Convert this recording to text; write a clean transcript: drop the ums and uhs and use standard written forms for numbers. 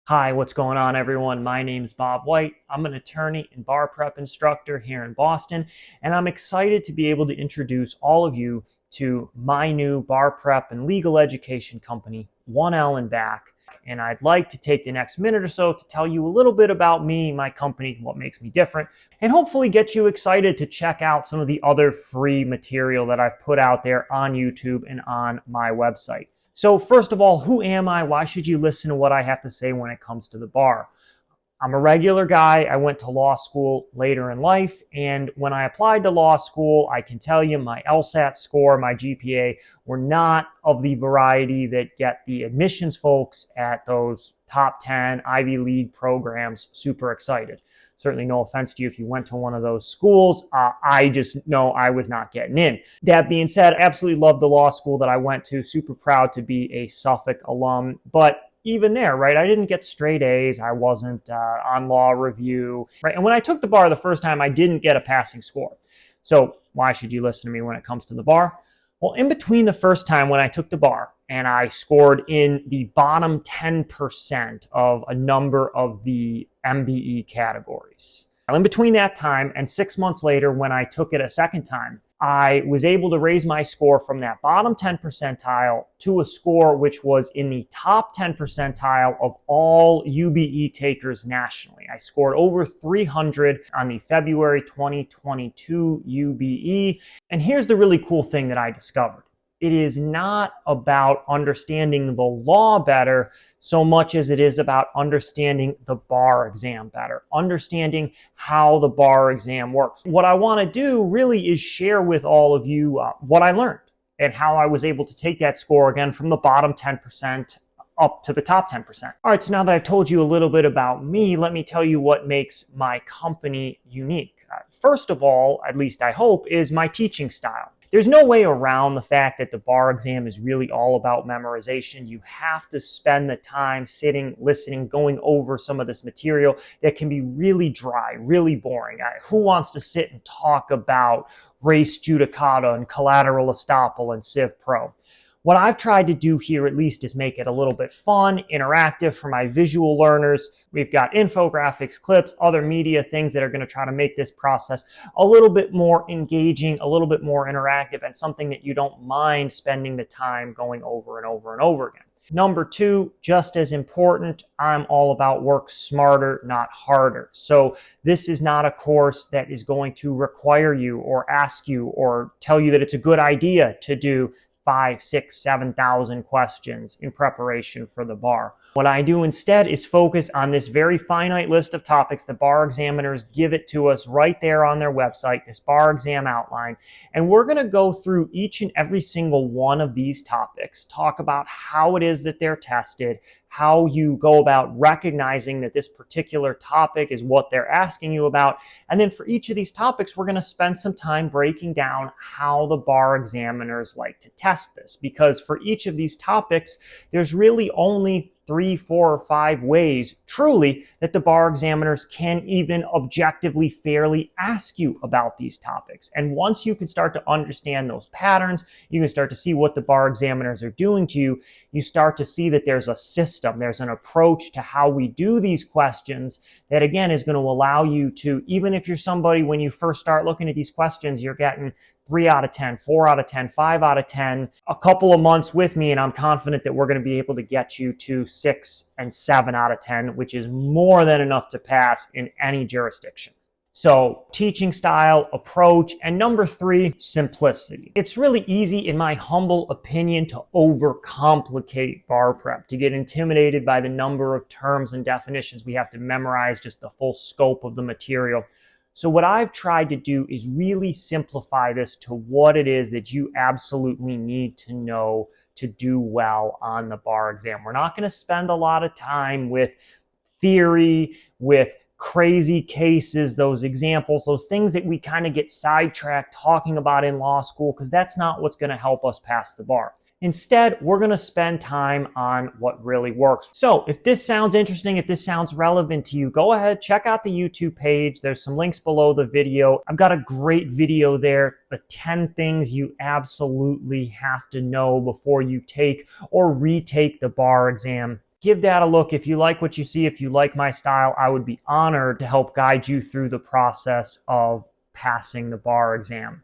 Hi, what's going on, everyone? My name is Bob White. I'm an attorney and bar prep instructor here in Boston, and I'm excited to be able to introduce all of you to my new bar prep and legal education company, 1L and Back. And I'd like to take the next minute or so to tell you a little bit about me, my company, what makes me different, and hopefully get you excited to check out some of the other free material that I've put out there on YouTube and on my website. So first of all, who am I? Why should you listen to what I have to say when it comes to the bar? I'm a regular guy. I went to law school later in life, and when I applied to law school, I can tell you my LSAT score, my GPA were not of the variety that get the admissions folks at those top 10 Ivy League programs super excited. Certainly no offense to you if you went to one of those schools. I just know I was not getting in. That being said, I absolutely loved the law school that I went to. Super proud to be a Suffolk alum. But even there, right, I didn't get straight A's. I wasn't on law review, right? And when I took the bar the first time, I didn't get a passing score. So why should you listen to me when it comes to the bar? Well, in between the first time when I took the bar and I scored in the bottom 10% of a number of the MBE categories. In between that time and 6 months later when I took it a second time, I was able to raise my score from that bottom 10 percentile to a score which was in the top 10 percentile of all UBE takers nationally. I scored over 300 on the February 2022 UBE. And here's the really cool thing that I discovered. It is not about understanding the law better so much as it is about understanding the bar exam better, understanding how the bar exam works. What I want to do really is share with all of you what I learned and how I was able to take that score again from the bottom 10% up to the top 10%. All right, so now that I've told you a little bit about me, let me tell you what makes my company unique. First of all, at least I hope, is my teaching style. There's no way around the fact that the bar exam is really all about memorization. You have to spend the time sitting, listening, going over some of this material that can be really dry, really boring. Who wants to sit and talk about res judicata and collateral estoppel and Civ Pro? What I've tried to do here at least is make it a little bit fun, interactive for my visual learners. We've got infographics, clips, other media things that are going to try to make this process a little bit more engaging, a little bit more interactive, and something that you don't mind spending the time going over and over and over again. Number two, just as important, I'm all about work smarter, not harder. So this is not a course that is going to require you or ask you or tell you that it's a good idea to do 5, 6, 7,000 questions in preparation for the bar. What I do instead is focus on this very finite list of topics. The bar examiners give it to us right there on their website, this bar exam outline. And we're going to go through each and every single one of these topics, talk about how it is that they're tested, how you go about recognizing that this particular topic is what they're asking you about. And then for each of these topics, we're going to spend some time breaking down how the bar examiners like to test this. Because for each of these topics, there's really only 3, 4, or 5 ways, truly, that the bar examiners can even objectively, fairly ask you about these topics. And once you can start to understand those patterns, you can start to see what the bar examiners are doing to you, you start to see that there's a system, there's an approach to how we do these questions that, again, is going to allow you to, even if you're somebody, when you first start looking at these questions, you're getting 3 out of 10, 4 out of 10, 5 out of 10, a couple of months with me, and I'm confident that we're going to be able to get you to 6 and 7 out of 10, which is more than enough to pass in any jurisdiction. So teaching style, approach, and number 3, simplicity. It's really easy, in my humble opinion, to overcomplicate bar prep, to get intimidated by the number of terms and definitions we have to memorize, just the full scope of the material. So what I've tried to do is really simplify this to what it is that you absolutely need to know to do well on the bar exam. We're not going to spend a lot of time with theory, with crazy cases, those examples, those things that we kind of get sidetracked talking about in law school, because that's not what's going to help us pass the bar. Instead, we're going to spend time on what really works. So if this sounds interesting, if this sounds relevant to you, go ahead, check out the YouTube page. There's some links below the video. I've got a great video there, the 10 things you absolutely have to know before you take or retake the bar exam. give that a look. If you like what you see, if you like my style, I would be honored to help guide you through the process of passing the bar exam.